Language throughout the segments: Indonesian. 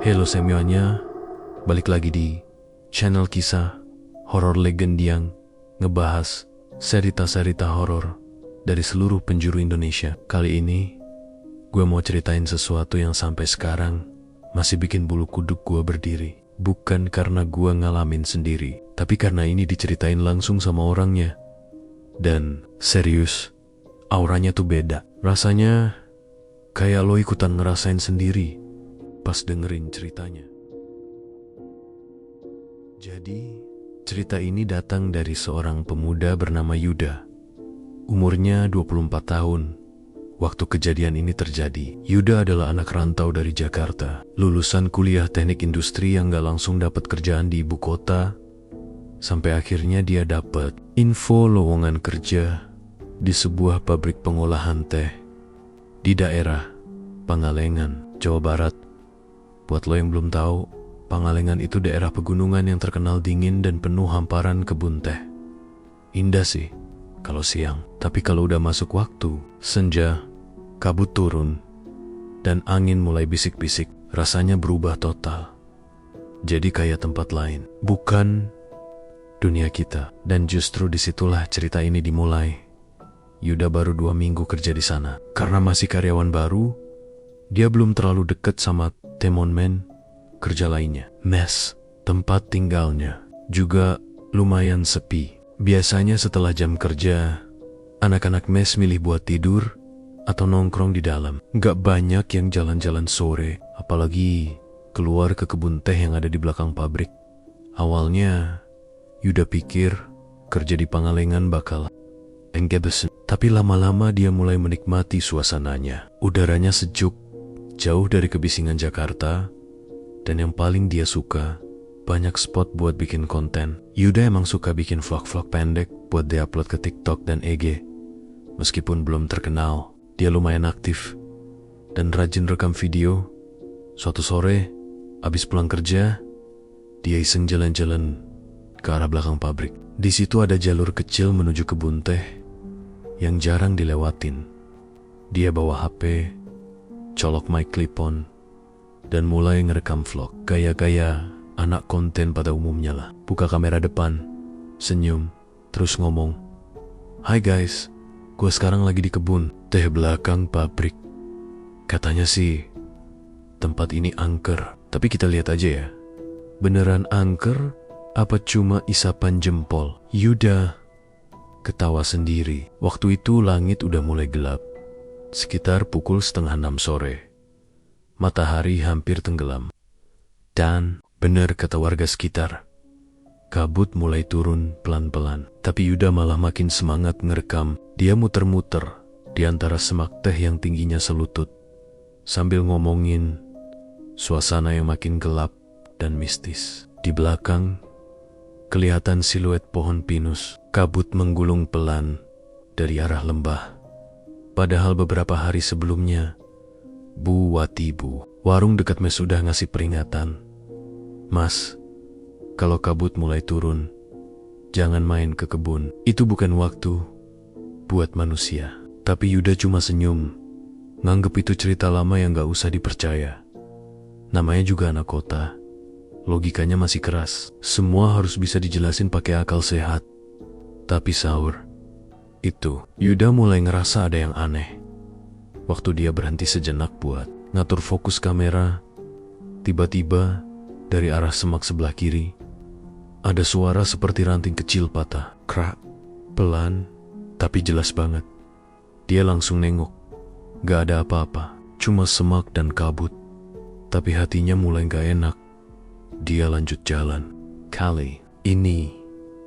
Halo semuanya, balik lagi di channel kisah horor legend yang ngebahas cerita-cerita horor dari seluruh penjuru Indonesia. Kali ini, gue mau ceritain sesuatu yang sampai sekarang masih bikin bulu kuduk gue berdiri. Bukan karena gue ngalamin sendiri, tapi karena ini diceritain langsung sama orangnya. Dan serius, auranya tuh beda. Rasanya kayak lo ikutan ngerasain sendiri pas dengerin ceritanya. Jadi, cerita ini datang dari seorang pemuda bernama Yuda. Umurnya 24 tahun. Waktu kejadian ini terjadi, Yuda adalah anak rantau dari Jakarta. Lulusan kuliah teknik industri yang gak langsung dapat kerjaan di ibu kota. Sampai akhirnya dia dapat info lowongan kerja di sebuah pabrik pengolahan teh di daerah Pangalengan, Jawa Barat. Buat lo yang belum tahu, Pangalengan itu daerah pegunungan yang terkenal dingin dan penuh hamparan kebun teh. Indah sih kalau siang, tapi kalau udah masuk waktu senja, kabut turun dan angin mulai bisik-bisik, rasanya berubah total. Jadi kayak tempat lain, bukan dunia kita. Dan justru disitulah cerita ini dimulai. Yuda baru 2 minggu kerja di sana. Karena masih karyawan baru, dia belum terlalu dekat sama temen kerja lainnya. Mes, tempat tinggalnya, juga lumayan sepi. Biasanya setelah jam kerja, anak-anak mes milih buat tidur atau nongkrong di dalam. Gak banyak yang jalan-jalan sore, apalagi keluar ke kebun teh yang ada di belakang pabrik. Awalnya, Yuda pikir kerja di Pangalengan bakal engebesen. Tapi lama-lama dia mulai menikmati suasananya. Udaranya sejuk, jauh dari kebisingan Jakarta, dan yang paling dia suka, banyak spot buat bikin konten. Yuda emang suka bikin vlog-vlog pendek buat diupload ke TikTok dan IG. Meskipun belum terkenal, dia lumayan aktif dan rajin rekam video. Suatu sore, abis pulang kerja, dia iseng jalan-jalan ke arah belakang pabrik. Di situ ada jalur kecil menuju kebun teh yang jarang dilewatin. Dia bawa HP, colok mic clip-on, dan mulai ngerekam vlog. Gaya-gaya anak konten pada umumnya lah. Buka kamera depan, senyum, terus ngomong, "Hai guys, gue sekarang lagi di kebun teh belakang pabrik. Katanya sih tempat ini angker, tapi kita lihat aja ya. Beneran angker apa cuma isapan jempol?" Yuda ketawa sendiri. Waktu itu langit udah mulai gelap. Sekitar pukul 5:30 sore. Matahari hampir tenggelam. Dan bener kata warga sekitar, kabut mulai turun pelan-pelan. Tapi Yuda malah makin semangat ngerekam. Dia muter-muter di antara semak teh yang tingginya selutut, sambil ngomongin suasana yang makin gelap dan mistis. Di belakang, kelihatan siluet pohon pinus. Kabut menggulung pelan dari arah lembah. Padahal beberapa hari sebelumnya, Bu Watibu, warung dekat mes sudah ngasih peringatan. "Mas, kalau kabut mulai turun, jangan main ke kebun. Itu bukan waktu buat manusia." Tapi Yuda cuma senyum, nganggep itu cerita lama yang gak usah dipercaya. Namanya juga anak kota, logikanya masih keras. Semua harus bisa dijelasin pakai akal sehat. Tapi sahur itu, Yuda mulai ngerasa ada yang aneh. Waktu dia berhenti sejenak buat ngatur fokus kamera, tiba-tiba dari arah semak sebelah kiri, ada suara seperti ranting kecil patah. Krak, pelan, tapi jelas banget. Dia langsung nengok. Gak ada apa-apa, cuma semak dan kabut. Tapi hatinya mulai gak enak. Dia lanjut jalan. Kali ini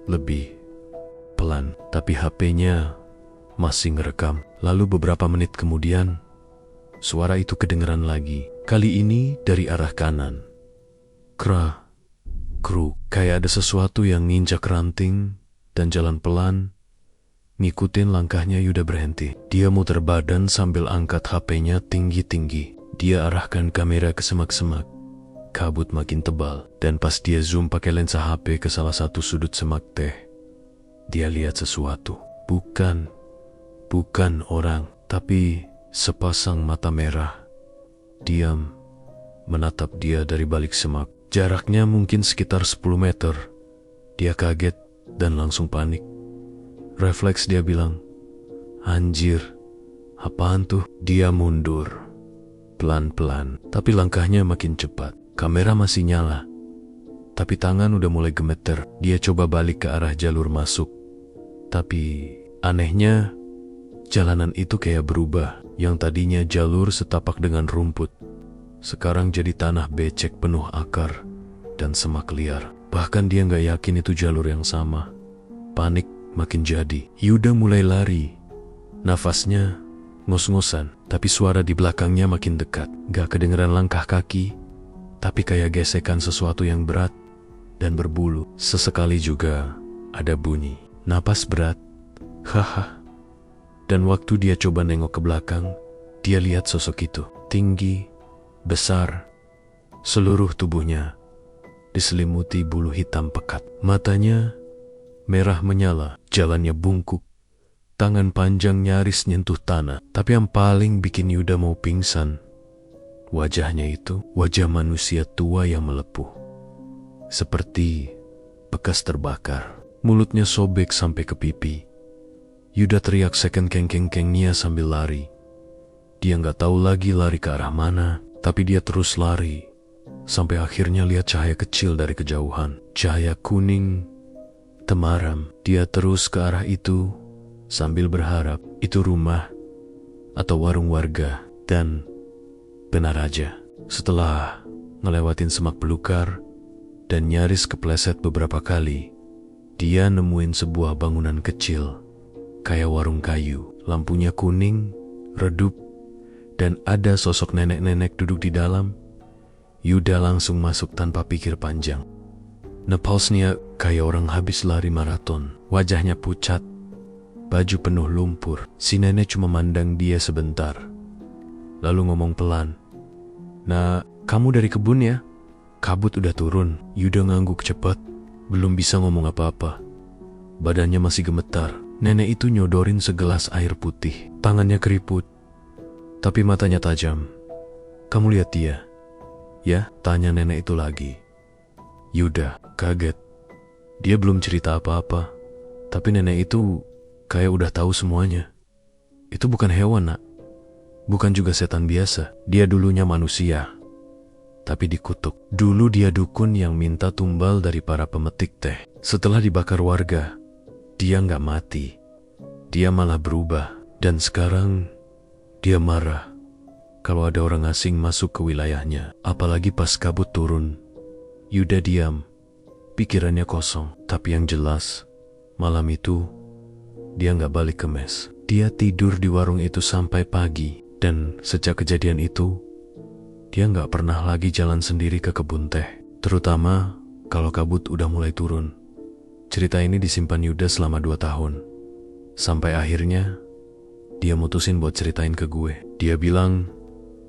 lebih pelan, tapi HP-nya masih ngerekam. Lalu beberapa menit kemudian, suara itu kedengeran lagi. Kali ini dari arah kanan. Kruk, kayak ada sesuatu yang nginjak ranting dan jalan pelan. Ngikutin langkahnya, Yuda berhenti. Dia muter badan sambil angkat HP-nya tinggi-tinggi. Dia arahkan kamera ke semak-semak. Kabut makin tebal, dan pas dia zoom pakai lensa HP ke salah satu sudut semak teh, dia lihat sesuatu. Bukan orang, tapi sepasang mata merah, diam menatap dia dari balik semak. Jaraknya mungkin sekitar 10 meter. Dia kaget dan langsung panik. Refleks dia bilang, "Anjir, apaan tuh?" Dia mundur. Pelan-pelan, tapi langkahnya makin cepat. Kamera masih nyala, tapi tangan udah mulai gemeter. Dia coba balik ke arah jalur masuk. Tapi anehnya, jalanan itu kayak berubah. Yang tadinya jalur setapak dengan rumput, sekarang jadi tanah becek penuh akar dan semak liar. Bahkan dia nggak yakin itu jalur yang sama. Panik makin jadi. Yuda mulai lari. Nafasnya ngos-ngosan, tapi suara di belakangnya makin dekat. Gak kedengeran langkah kaki, tapi kayak gesekan sesuatu yang berat dan berbulu. Sesekali juga ada bunyi napas berat. Haha. Dan waktu dia coba nengok ke belakang, dia lihat sosok itu. Tinggi, besar, seluruh tubuhnya diselimuti bulu hitam pekat. Matanya merah menyala, jalannya bungkuk, tangan panjang nyaris nyentuh tanah. Tapi yang paling bikin Yuda mau pingsan, wajahnya itu wajah manusia tua yang melepuh, seperti bekas terbakar. Mulutnya sobek sampai ke pipi. Yuda teriak second keng-keng-kengnya sambil lari. Dia nggak tahu lagi lari ke arah mana, tapi dia terus lari, sampai akhirnya lihat cahaya kecil dari kejauhan. Cahaya kuning, temaram. Dia terus ke arah itu, sambil berharap itu rumah atau warung warga. Dan benar aja, setelah ngelewatin semak belukar dan nyaris kepleset beberapa kali, dia nemuin sebuah bangunan kecil, kayak warung kayu. Lampunya kuning, redup, dan ada sosok nenek-nenek duduk di dalam. Yuda langsung masuk tanpa pikir panjang. Napasnya kayak orang habis lari maraton. Wajahnya pucat, baju penuh lumpur. Si nenek cuma mandang dia sebentar, lalu ngomong pelan, "Nah, kamu dari kebun ya? Kabut udah turun." Yuda ngangguk cepat, belum bisa ngomong apa-apa. Badannya masih gemetar. Nenek itu nyodorin segelas air putih. Tangannya keriput, tapi matanya tajam. "Kamu lihat dia?" "Ya," tanya nenek itu lagi. Yuda kaget. Dia belum cerita apa-apa, tapi nenek itu kayak udah tahu semuanya. Itu bukan hewan, Nak. Bukan juga setan biasa. Dia dulunya manusia, tapi dikutuk. Dulu dia dukun yang minta tumbal dari para pemetik teh. Setelah dibakar warga, dia nggak mati. Dia malah berubah. Dan sekarang dia marah kalau ada orang asing masuk ke wilayahnya. Apalagi pas kabut turun. Yuda diam, pikirannya kosong. Tapi yang jelas, malam itu dia nggak balik ke mes. Dia tidur di warung itu sampai pagi. Dan sejak kejadian itu, dia nggak pernah lagi jalan sendiri ke kebun teh. Terutama kalau kabut udah mulai turun. Cerita ini disimpan Yuda selama 2 tahun. Sampai akhirnya dia mutusin buat ceritain ke gue. Dia bilang,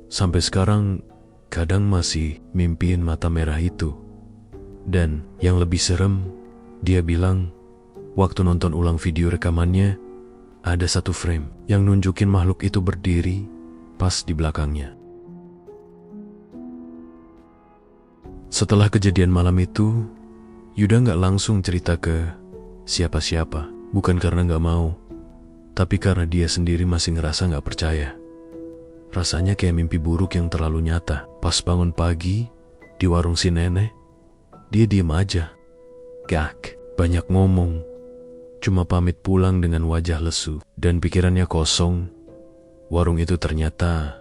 sampai sekarang kadang masih mimpiin mata merah itu. Dan yang lebih serem, dia bilang, waktu nonton ulang video rekamannya, ada satu frame yang nunjukin makhluk itu berdiri pas di belakangnya. Setelah kejadian malam itu, Yuda nggak langsung cerita ke siapa-siapa. Bukan karena nggak mau, tapi karena dia sendiri masih ngerasa nggak percaya. Rasanya kayak mimpi buruk yang terlalu nyata. Pas bangun pagi di warung si nenek, dia diem aja. Gak banyak ngomong, cuma pamit pulang dengan wajah lesu dan pikirannya kosong. Warung itu ternyata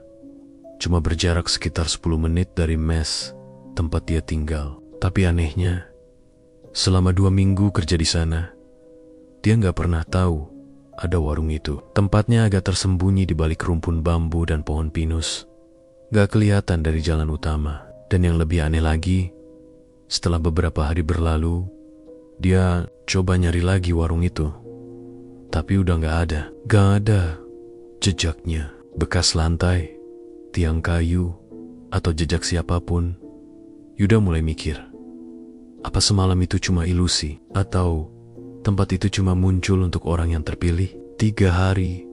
cuma berjarak sekitar 10 menit dari mes tempat dia tinggal. Tapi anehnya, selama 2 minggu kerja di sana, dia nggak pernah tahu ada warung itu. Tempatnya agak tersembunyi di balik rumpun bambu dan pohon pinus. Gak kelihatan dari jalan utama. Dan yang lebih aneh lagi, setelah beberapa hari berlalu, dia coba nyari lagi warung itu. Tapi udah gak ada. Gak ada jejaknya. Bekas lantai, tiang kayu, atau jejak siapapun. Yuda mulai mikir, apa semalam itu cuma ilusi? Atau tempat itu cuma muncul untuk orang yang terpilih? 3 hari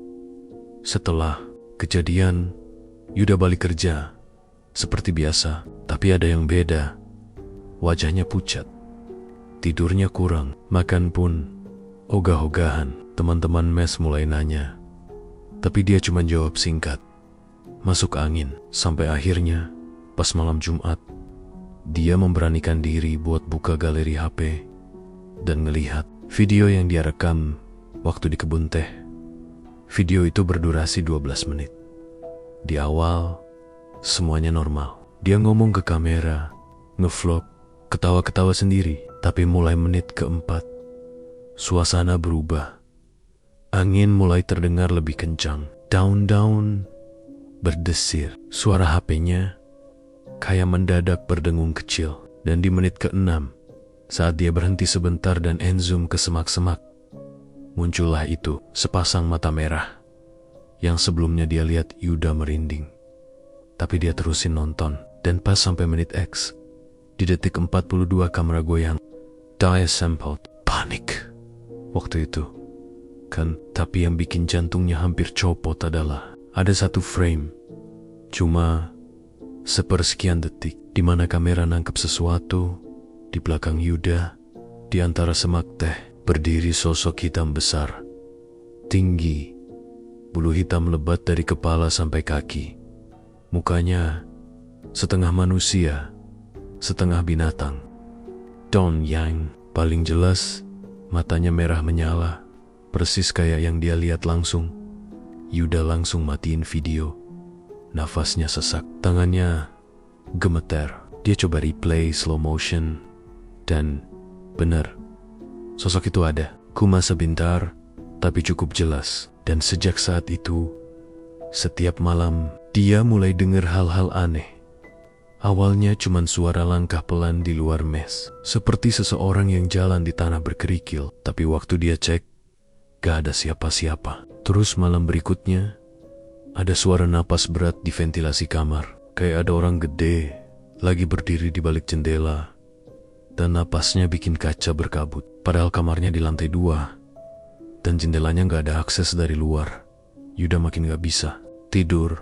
setelah kejadian, Yuda balik kerja seperti biasa, tapi ada yang beda. Wajahnya pucat, tidurnya kurang, makan pun ogah-ogahan. Teman-teman mes mulai nanya, tapi dia cuma jawab singkat, masuk angin. Sampai akhirnya, pas malam Jumat, dia memberanikan diri buat buka galeri HP dan ngelihat video yang dia rekam waktu di kebun teh. Video itu berdurasi 12 menit. Di awal, semuanya normal. Dia ngomong ke kamera, ngevlog, ketawa-ketawa sendiri. Tapi mulai menit keempat, suasana berubah. Angin mulai terdengar lebih kencang. Daun-daun berdesir. Suara HP-nya kayak mendadak berdengung kecil. Dan di menit ke-6, saat dia berhenti sebentar dan enzoom ke semak-semak, muncullah itu, sepasang mata merah. Yang sebelumnya dia lihat Yuda merinding. Tapi dia terusin nonton. Dan pas sampai menit X, di detik 42 kamera goyang. Die sampled. Panik waktu itu. Kan, tapi yang bikin jantungnya hampir copot adalah ada satu frame, cuma sepersekian detik, di mana kamera nangkep sesuatu. Di belakang Yuda, di antara semak teh, berdiri sosok hitam besar, tinggi, bulu hitam lebat dari kepala sampai kaki. Mukanya setengah manusia, setengah binatang. Don Yang, paling jelas, matanya merah menyala, persis kayak yang dia lihat langsung. Yuda langsung matiin video. Nafasnya sesak, tangannya gemeter. Dia coba replay slow motion, dan benar, sosok itu ada. Cuma sebentar, tapi cukup jelas. Dan sejak saat itu, setiap malam dia mulai dengar hal-hal aneh. Awalnya cuman suara langkah pelan di luar mes, seperti seseorang yang jalan di tanah berkerikil. Tapi waktu dia cek, gak ada siapa-siapa. Terus malam berikutnya, ada suara napas berat di ventilasi kamar. Kayak ada orang gede lagi berdiri di balik jendela. Dan napasnya bikin kaca berkabut. Padahal kamarnya di lantai 2. Dan jendelanya gak ada akses dari luar. Yuda makin gak bisa tidur.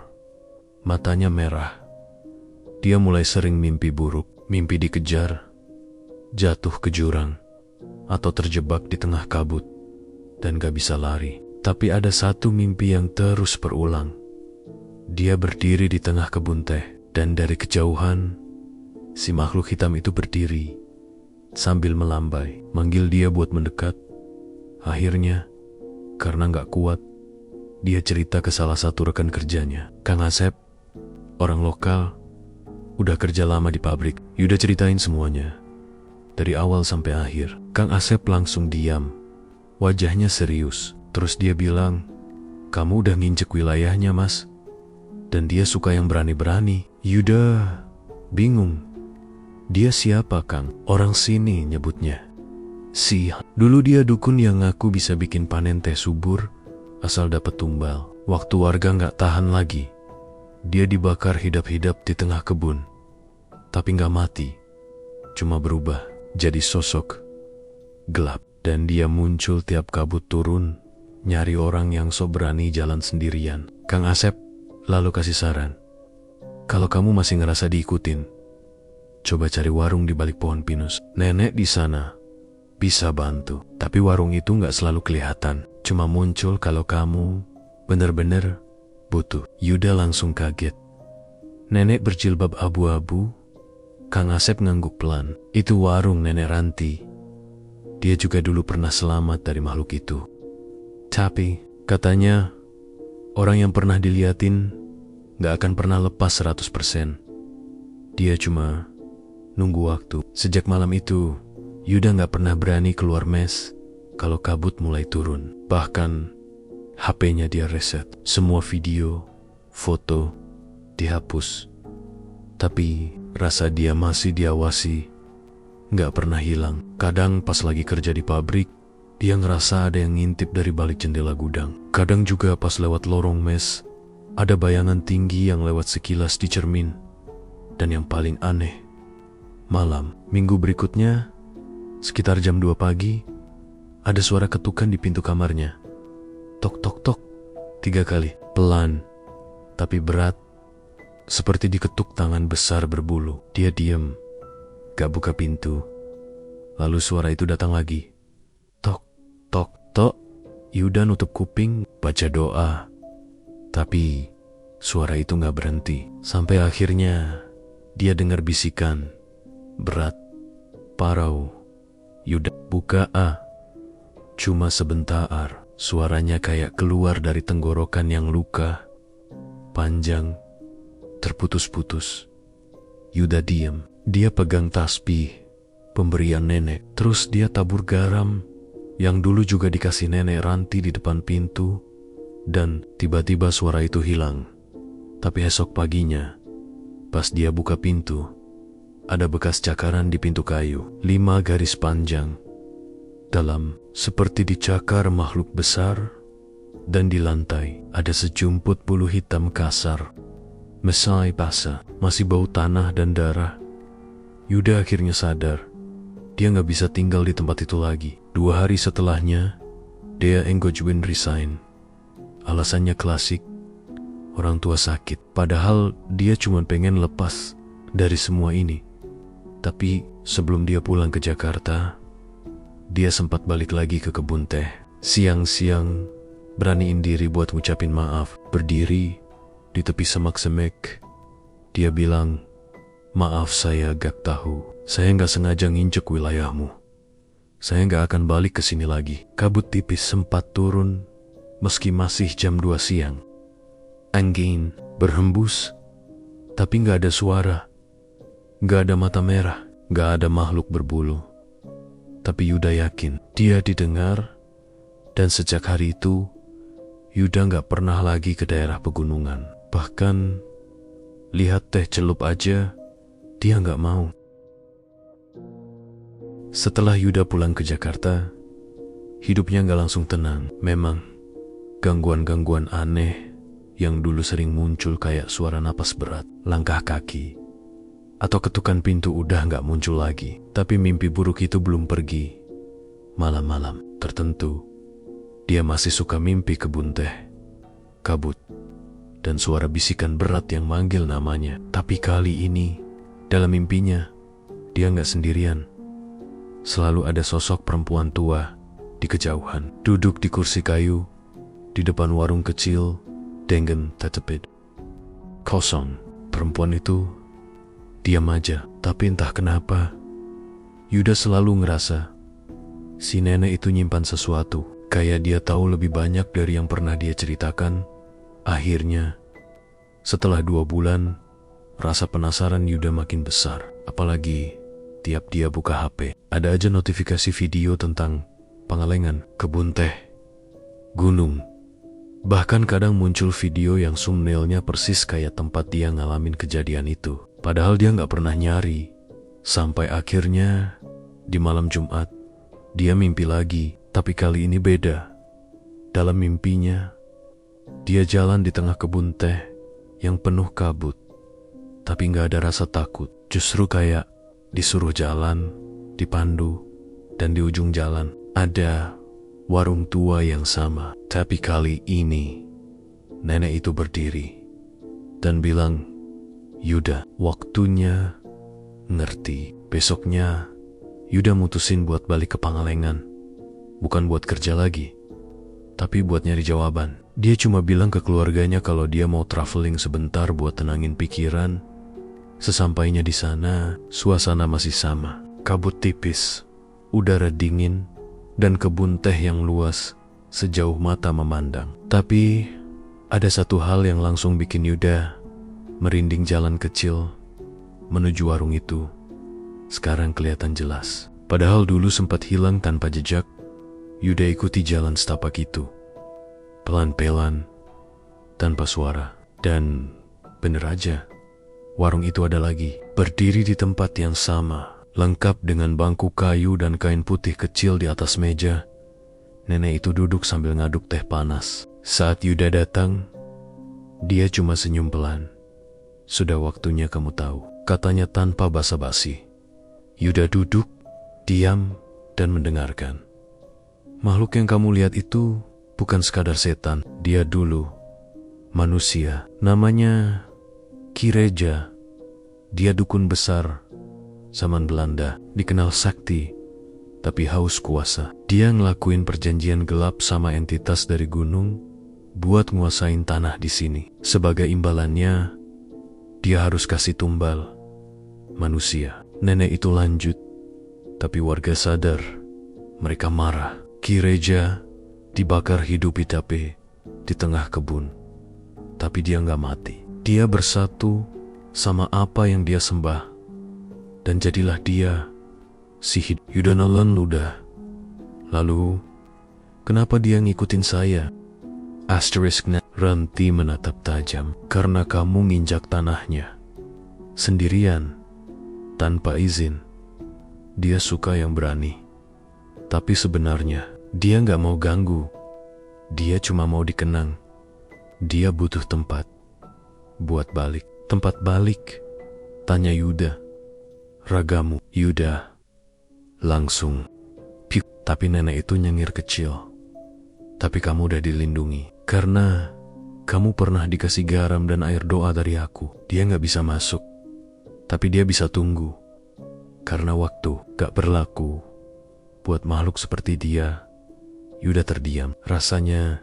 Matanya merah. Dia mulai sering mimpi buruk. Mimpi dikejar, jatuh ke jurang, atau terjebak di tengah kabut dan gak bisa lari. Tapi ada satu mimpi yang terus berulang. Dia berdiri di tengah kebun teh, dan dari kejauhan, si makhluk hitam itu berdiri sambil melambai, manggil dia buat mendekat. Akhirnya, karena gak kuat, dia cerita ke salah satu rekan kerjanya, Kang Asep, orang lokal, udah kerja lama di pabrik. Yuda ceritain semuanya, dari awal sampai akhir. Kang Asep langsung diam, wajahnya serius. Terus dia bilang, kamu udah nginjek wilayahnya, Mas. Dan dia suka yang berani-berani. Yuda bingung. Dia siapa, Kang? Orang sini nyebutnya. Dulu dia dukun yang ngaku bisa bikin panen teh subur asal dapat tumbal. Waktu warga gak tahan lagi, dia dibakar hidup-hidup di tengah kebun. Tapi gak mati, cuma berubah jadi sosok gelap. Dan dia muncul tiap kabut turun, nyari orang yang so berani jalan sendirian. Kang Asep lalu kasih saran, kalau kamu masih ngerasa diikutin, coba cari warung di balik pohon pinus. Nenek di sana bisa bantu. Tapi warung itu gak selalu kelihatan, cuma muncul kalau kamu bener-bener butuh. Yuda langsung kaget. Nenek berjilbab abu-abu. Kang Asep ngangguk pelan. Itu warung Nenek Ranti. Dia juga dulu pernah selamat dari makhluk itu. Tapi katanya orang yang pernah diliatin gak akan pernah lepas 100%. Dia cuma nunggu waktu. Sejak malam itu, Yuda gak pernah berani keluar mes kalau kabut mulai turun. Bahkan HP-nya dia reset. Semua video, foto dihapus. Tapi rasa dia masih diawasi gak pernah hilang. Kadang pas lagi kerja di pabrik, dia ngerasa ada yang ngintip dari balik jendela gudang. Kadang juga pas lewat lorong mes, ada bayangan tinggi yang lewat sekilas di cermin. Dan yang paling aneh, malam minggu berikutnya, sekitar jam 2 pagi, ada suara ketukan di pintu kamarnya. Tok tok tok, 3 kali, pelan, tapi berat, seperti diketuk tangan besar berbulu. Dia diam, gak buka pintu. Lalu suara itu datang lagi. Tok, tok, tok. Yuda nutup kuping, baca doa. Tapi suara itu gak berhenti. Sampai akhirnya dia dengar bisikan berat. Parau. Yuda, buka Cuma sebentar. Suaranya kayak keluar dari tenggorokan yang luka, panjang, terputus-putus. Yuda diam. Dia pegang tasbih, pemberian nenek. Terus dia tabur garam yang dulu juga dikasih nenek Ranti di depan pintu. Dan tiba-tiba suara itu hilang. Tapi esok paginya, pas dia buka pintu, ada bekas cakaran di pintu kayu. 5 garis panjang, dalam, seperti dicakar makhluk besar. Dan di lantai ada sejumput bulu hitam kasar, mesai basah, masih bau tanah dan darah. Yuda akhirnya sadar, dia gak bisa tinggal di tempat itu lagi. 2 hari setelahnya, Dea Enggojwin resign. Alasannya klasik, orang tua sakit. Padahal dia cuma pengen lepas dari semua ini. Tapi sebelum dia pulang ke Jakarta, dia sempat balik lagi ke kebun teh. Siang-siang, beraniin diri buat ngucapin maaf. Berdiri di tepi semak-semek, dia bilang, maaf saya gak tahu. Saya gak sengaja nginjek wilayahmu. Saya gak akan balik ke sini lagi. Kabut tipis sempat turun, meski masih jam 2 siang. Angin berhembus, tapi gak ada suara. Gak ada mata merah, gak ada makhluk berbulu. Tapi Yuda yakin dia didengar, dan sejak hari itu, Yuda gak pernah lagi ke daerah pegunungan. Bahkan, lihat teh celup aja, dia gak mau. Setelah Yuda pulang ke Jakarta, hidupnya gak langsung tenang. Memang, gangguan-gangguan aneh yang dulu sering muncul kayak suara napas berat, langkah kaki, atau ketukan pintu udah gak muncul lagi. Tapi mimpi buruk itu belum pergi. Malam-malam tertentu, dia masih suka mimpi kebun teh, kabut, dan suara bisikan berat yang manggil namanya. Tapi kali ini, dalam mimpinya, dia gak sendirian. Selalu ada sosok perempuan tua di kejauhan, duduk di kursi kayu, di depan warung kecil, Dengen Tetepit. Kosong. Perempuan itu diam aja. Tapi entah kenapa, Yuda selalu ngerasa si nenek itu nyimpan sesuatu. Kayak dia tahu lebih banyak dari yang pernah dia ceritakan. Akhirnya, setelah 2 bulan, rasa penasaran Yuda makin besar. Apalagi tiap dia buka HP, ada aja notifikasi video tentang Pangalengan, kebun teh, gunung. Bahkan kadang muncul video yang thumbnailnya persis kayak tempat dia ngalamin kejadian itu. Padahal dia gak pernah nyari. Sampai akhirnya, di malam Jumat, dia mimpi lagi. Tapi kali ini beda. Dalam mimpinya, dia jalan di tengah kebun teh yang penuh kabut. Tapi gak ada rasa takut. Justru kayak disuruh jalan, dipandu, dan di ujung jalan ada warung tua yang sama. Tapi kali ini, nenek itu berdiri dan bilang, Yuda, waktunya ngerti. Besoknya, Yuda mutusin buat balik ke Pangalengan. Bukan buat kerja lagi, tapi buat nyari jawaban. Dia cuma bilang ke keluarganya kalau dia mau traveling sebentar buat tenangin pikiran. Sesampainya di sana, suasana masih sama. Kabut tipis, udara dingin, dan kebun teh yang luas sejauh mata memandang. Tapi ada satu hal yang langsung bikin Yuda merinding. Jalan kecil menuju warung itu sekarang kelihatan jelas. Padahal dulu sempat hilang tanpa jejak. Yuda ikuti jalan setapak itu, pelan-pelan, tanpa suara. Dan bener aja, warung itu ada lagi, berdiri di tempat yang sama, lengkap dengan bangku kayu dan kain putih kecil di atas meja. Nenek itu duduk sambil ngaduk teh panas. Saat Yuda datang, dia cuma senyum pelan. Sudah waktunya kamu tahu, katanya tanpa basa-basi. Yuda duduk, diam, dan mendengarkan. Makhluk yang kamu lihat itu bukan sekadar setan. Dia dulu manusia. Namanya Ki Reja, dia dukun besar zaman Belanda, dikenal sakti, tapi haus kuasa. Dia ngelakuin perjanjian gelap sama entitas dari gunung buat nguasain tanah di sini. Sebagai imbalannya, dia harus kasih tumbal manusia. Nenek itu lanjut, tapi warga sadar. Mereka marah. Ki Reja dibakar hidup-hidup di tengah kebun. Tapi dia nggak mati. Dia bersatu sama apa yang dia sembah. Dan jadilah dia si Yudanalan ludah. Lalu, kenapa dia ngikutin saya? Asterisknya, Ranti menatap tajam. Karena kamu nginjak tanahnya sendirian, tanpa izin. Dia suka yang berani. Tapi sebenarnya, dia nggak mau ganggu. Dia cuma mau dikenang. Dia butuh tempat buat balik. Tempat balik? Tanya Yuda. Ragamu. Yuda langsung piuk. Tapi nenek itu nyengir kecil. Tapi kamu udah dilindungi. Karena kamu pernah dikasih garam dan air doa dari aku. Dia gak bisa masuk. Tapi dia bisa tunggu. Karena waktu gak berlaku buat makhluk seperti dia. Yuda terdiam. Rasanya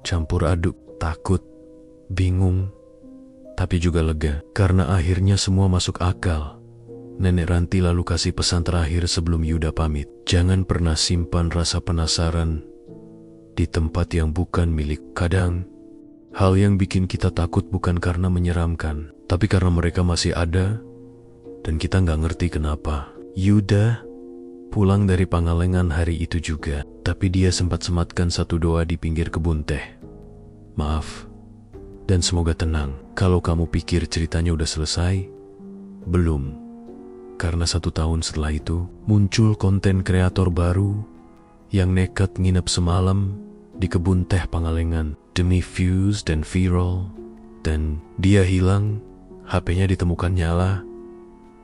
campur aduk. Takut, bingung, tapi juga lega. Karena akhirnya semua masuk akal. Nenek Ranti lalu kasih pesan terakhir sebelum Yuda pamit. Jangan pernah simpan rasa penasaran di tempat yang bukan milik. Kadang, hal yang bikin kita takut bukan karena menyeramkan, tapi karena mereka masih ada, dan kita nggak ngerti kenapa. Yuda pulang dari Pangalengan hari itu juga, tapi dia sempat sematkan satu doa di pinggir kebun teh. Maaf, dan semoga tenang. Kalau kamu pikir ceritanya udah selesai, belum. Karena 1 tahun setelah itu, muncul konten kreator baru yang nekat nginep semalam di kebun teh Pangalengan demi views dan viral. Dan dia hilang, HP-nya ditemukan nyala,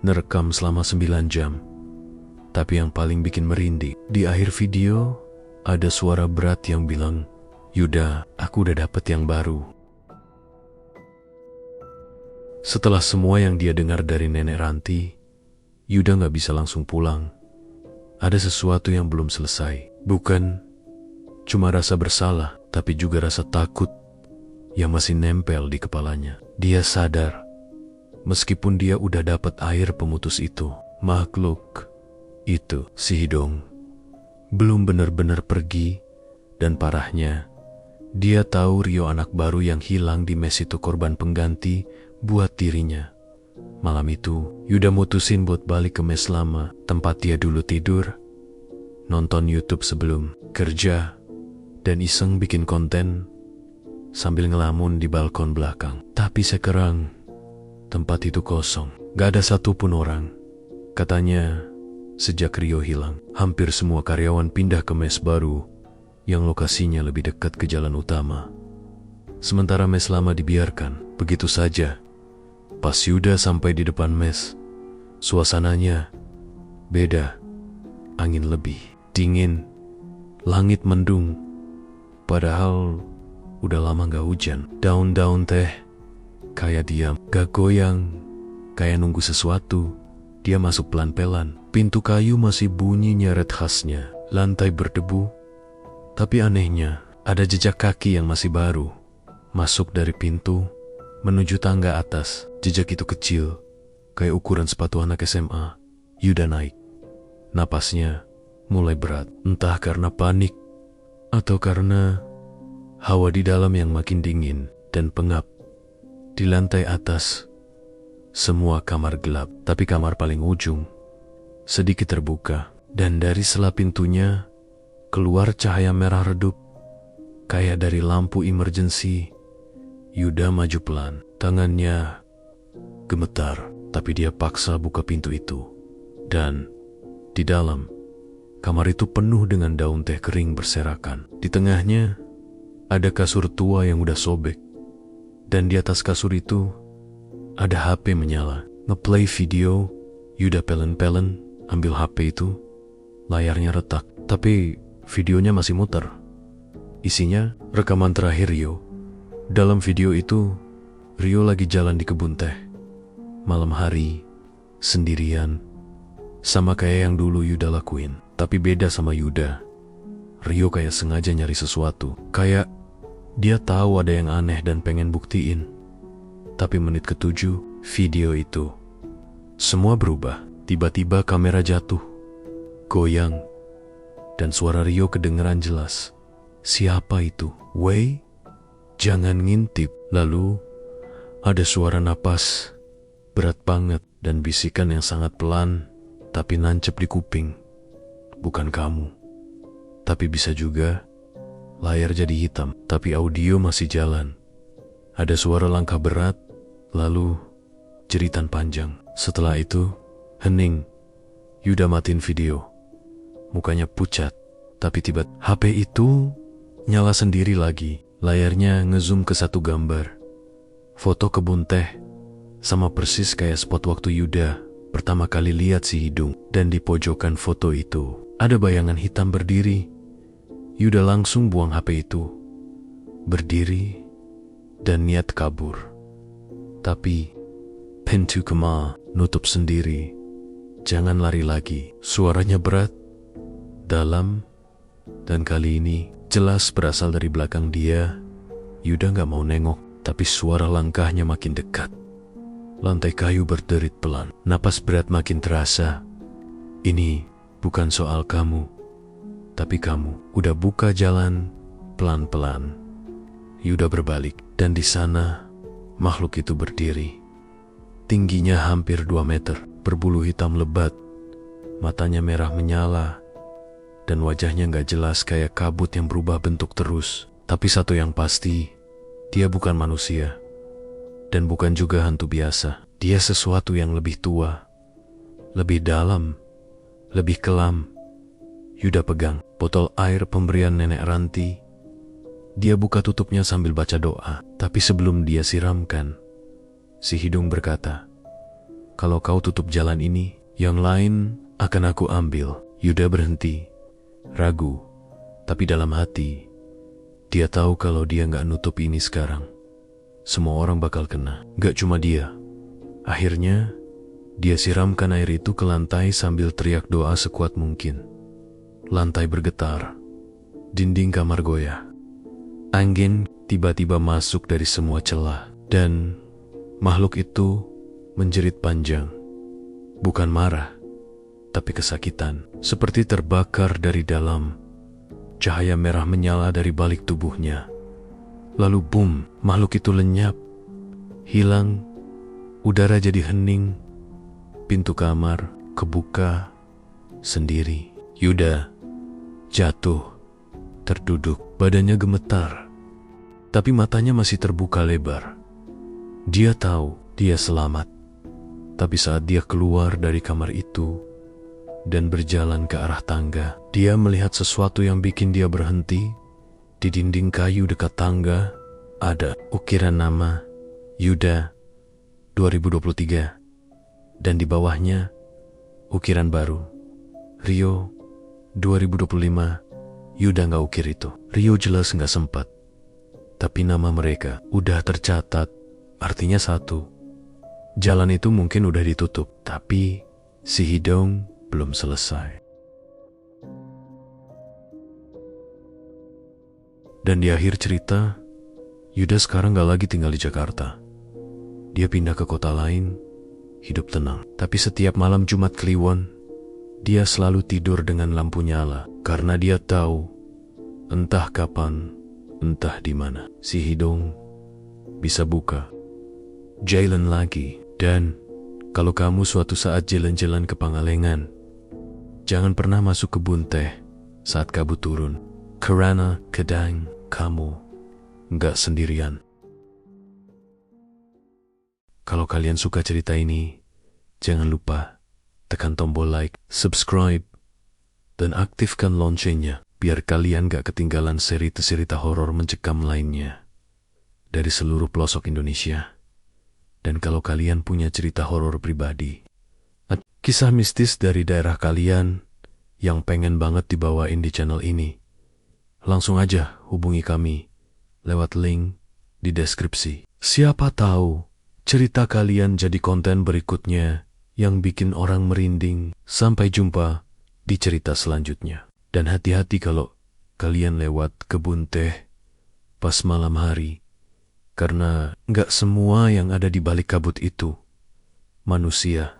nerekam selama 9 jam. Tapi yang paling bikin merinding, di akhir video ada suara berat yang bilang, Yuda, aku udah dapet yang baru. Setelah semua yang dia dengar dari nenek Ranti, Yuda gak bisa langsung pulang. Ada sesuatu yang belum selesai. Bukan cuma rasa bersalah, tapi juga rasa takut yang masih nempel di kepalanya. Dia sadar, meskipun dia udah dapat air pemutus itu, makhluk itu, si hidung, belum benar-benar pergi. Dan parahnya, dia tahu Rio anak baru yang hilang di mes itu korban pengganti buat dirinya. Malam itu, Yuda mutusin buat balik ke mes lama, tempat dia dulu tidur, nonton YouTube sebelum kerja, dan iseng bikin konten sambil ngelamun di balkon belakang. Tapi sekarang, tempat itu kosong. Gak ada satupun orang. Katanya, sejak Rio hilang, hampir semua karyawan pindah ke mes baru yang lokasinya lebih dekat ke jalan utama. Sementara mes lama dibiarkan begitu saja. Pas Yuda sampai di depan mes, suasananya beda. Angin lebih dingin, langit mendung. Padahal udah lama gak hujan. Daun-daun teh kayak diam, gak goyang, kayak nunggu sesuatu. Dia masuk pelan-pelan. Pintu kayu masih bunyi nyeret khasnya. Lantai berdebu. Tapi anehnya, ada jejak kaki yang masih baru. Masuk dari pintu, menuju tangga atas. Jejak itu kecil, kayak ukuran sepatu anak SMA. Yuda naik. Napasnya mulai berat. Entah karena panik, atau karena hawa di dalam yang makin dingin dan pengap. Di lantai atas, semua kamar gelap. Tapi kamar paling ujung sedikit terbuka. Dan dari sela pintunya keluar cahaya merah redup, kayak dari lampu emergency. Yuda maju pelan. Tangannya gemetar, tapi dia paksa buka pintu itu. Dan di dalam, kamar itu penuh dengan daun teh kering berserakan. Di tengahnya, ada kasur tua yang udah sobek. Dan di atas kasur itu, ada HP menyala. Ngeplay video, Yuda pelen-pelen, ambil HP itu. Layarnya retak, tapi videonya masih muter. Isinya rekaman terakhir Rio. Dalam video itu, Rio lagi jalan di kebun teh. Malam hari, sendirian. Sama kayak yang dulu Yuda lakuin. Tapi beda sama Yuda. Rio kayak sengaja nyari sesuatu. Kayak dia tahu ada yang aneh dan pengen buktiin. Tapi menit ke-7, video itu. Semua berubah. Tiba-tiba kamera jatuh. Goyang. Dan suara Rio kedengeran jelas. Siapa itu? Wei? Jangan ngintip. Lalu, ada suara napas. Berat banget. Dan bisikan yang sangat pelan. Tapi nancep di kuping. Bukan kamu. Tapi bisa juga layar jadi hitam, tapi audio masih jalan. Ada suara langkah berat, lalu jeritan panjang. Setelah itu, hening. Yuda matiin video. Mukanya pucat, tapi tiba-tiba HP itu nyala sendiri lagi. Layarnya ngezoom ke satu gambar. Foto kebun teh, sama persis kayak spot waktu Yuda pertama kali lihat si hidung. Dan di pojokan foto itu, ada bayangan hitam berdiri. Yuda langsung buang HP itu. Berdiri dan niat kabur. Tapi pintu kamar nutup sendiri. Jangan lari lagi. Suaranya berat, dalam, dan kali ini jelas berasal dari belakang dia. Yuda gak mau nengok, tapi suara langkahnya makin dekat. Lantai kayu berderit pelan. Napas berat makin terasa. Ini bukan soal kamu, tapi kamu udah buka jalan pelan-pelan. Yuda berbalik, dan di sana makhluk itu berdiri. Tingginya hampir 2 meter, berbulu hitam lebat, matanya merah menyala, dan wajahnya gak jelas kayak kabut yang berubah bentuk terus. Tapi satu yang pasti, dia bukan manusia, dan bukan juga hantu biasa. Dia sesuatu yang lebih tua, lebih dalam, lebih kelam. Yuda pegang botol air pemberian nenek Ranti. Dia buka tutupnya sambil baca doa. Tapi sebelum dia siramkan, si hidung berkata, "Kalau kau tutup jalan ini, yang lain akan aku ambil." Yuda berhenti, ragu, tapi dalam hati, dia tahu kalau dia gak nutup ini sekarang, semua orang bakal kena, gak cuma dia. Akhirnya, dia siramkan air itu ke lantai sambil teriak doa sekuat mungkin. Lantai bergetar, dinding kamar goyah. Angin tiba-tiba masuk dari semua celah, dan makhluk itu menjerit panjang. Bukan marah, tapi kesakitan, seperti terbakar dari dalam. Cahaya merah menyala dari balik tubuhnya. Lalu boom, makhluk itu lenyap, hilang. Udara jadi hening, pintu kamar kebuka sendiri. Yuda jatuh, terduduk, badannya gemetar, tapi matanya masih terbuka lebar. Dia tahu dia selamat, tapi saat dia keluar dari kamar itu dan berjalan ke arah tangga, dia melihat sesuatu yang bikin dia berhenti. Di dinding kayu dekat tangga ada ukiran nama Yuda 2023, dan di bawahnya ukiran baru Rio 2025. Yuda gak ukir itu. Rio jelas gak sempat, tapi nama mereka udah tercatat. Artinya satu, jalan itu mungkin udah ditutup, tapi si hidung belum selesai. Dan di akhir cerita, Yuda sekarang gak lagi tinggal di Jakarta. Dia pindah ke kota lain, hidup tenang. Tapi setiap malam Jumat Kliwon, dia selalu tidur dengan lampu nyala. Karena dia tahu, entah kapan, entah di mana, si hidung bisa buka jalan lagi. Dan kalau kamu suatu saat jalan-jalan ke Pangalengan, jangan pernah masuk kebun teh saat kabut turun. Karena kadang kamu nggak sendirian. Kalau kalian suka cerita ini, jangan lupa tekan tombol like, subscribe, dan aktifkan loncengnya biar kalian gak ketinggalan cerita horor mencekam lainnya dari seluruh pelosok Indonesia. Dan kalau kalian punya cerita horor pribadi, kisah mistis dari daerah kalian yang pengen banget dibawain di channel ini, langsung aja hubungi kami lewat link di deskripsi. Siapa tahu cerita kalian jadi konten berikutnya yang bikin orang merinding. Sampai jumpa di cerita selanjutnya. Dan hati-hati kalau kalian lewat kebun teh pas malam hari, karena nggak semua yang ada di balik kabut itu manusia.